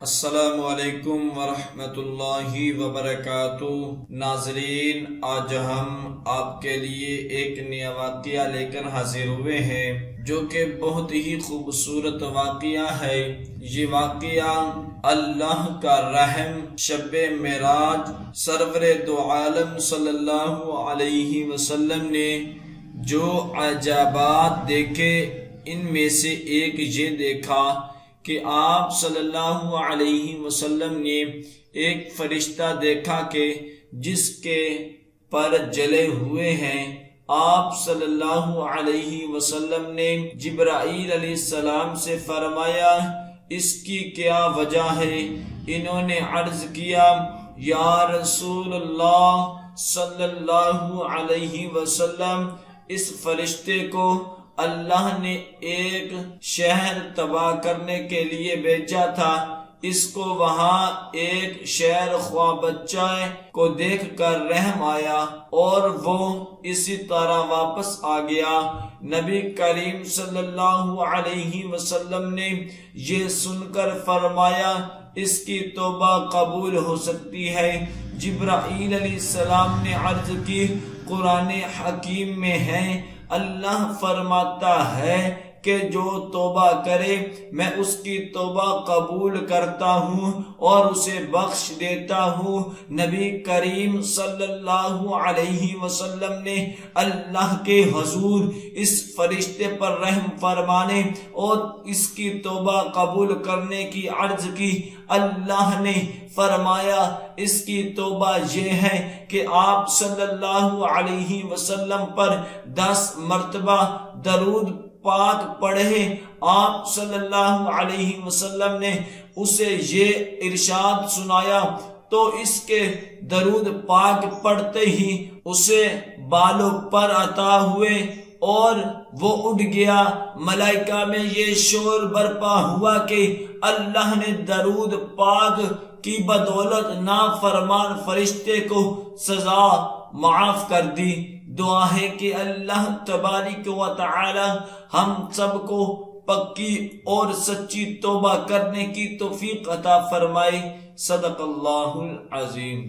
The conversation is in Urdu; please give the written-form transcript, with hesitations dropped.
السلام علیکم ورحمۃ اللہ وبرکاتہ۔ ناظرین، آج ہم آپ کے لیے ایک نیا واقعہ لے کر حاضر ہوئے ہیں جو کہ بہت ہی خوبصورت واقعہ ہے۔ یہ واقعہ اللہ کا رحم شب معراج سرور دو عالم صلی اللہ علیہ وسلم نے جو عجائبات دیکھے، ان میں سے ایک یہ دیکھا کہ آپ صلی اللہ علیہ وسلم نے ایک فرشتہ دیکھا کہ جس کے پر جلے ہوئے ہیں۔ آپ صلی اللہ علیہ وسلم نے جبرائیل علیہ السلام سے فرمایا، اس کی کیا وجہ ہے؟ انہوں نے عرض کیا، یا رسول اللہ صلی اللہ علیہ وسلم، اس فرشتے کو اللہ نے ایک شہر تباہ کرنے کے لیے بھیجا تھا۔ اس کو وہاں ایک شہر خواہ بچہ کو دیکھ کر رحم آیا اور وہ اسی طرح واپس آ گیا۔ نبی کریم صلی اللہ علیہ وسلم نے یہ سن کر فرمایا، اس کی توبہ قبول ہو سکتی ہے۔ جبرائیل علیہ السلام نے عرض کی، قرآن حکیم میں ہے، اللہ فرماتا ہے کہ جو توبہ کرے میں اس کی توبہ قبول کرتا ہوں اور اسے بخش دیتا ہوں۔ نبی کریم صلی اللہ علیہ وسلم نے اللہ کے حضور اس فرشتے پر رحم فرمانے اور اس کی توبہ قبول کرنے کی عرض کی۔ اللہ نے فرمایا، اس کی توبہ یہ ہے کہ آپ صلی اللہ علیہ وسلم پر 10 مرتبہ درود پاک پڑھے۔ آپ صلی اللہ علیہ وسلم نے اسے یہ ارشاد سنایا تو اس کے درود پاک پڑھتے ہی اسے بالوں پر عطا ہوئے اور وہ اڑ گیا۔ ملائکہ میں یہ شور برپا ہوا کہ اللہ نے درود پاک کی بدولت نافرمان فرشتے کو سزا معاف کر دی۔ دعا ہے کہ اللہ تبارک و تعالی ہم سب کو پکی اور سچی توبہ کرنے کی توفیق عطا فرمائے۔ صدق اللہ العظیم۔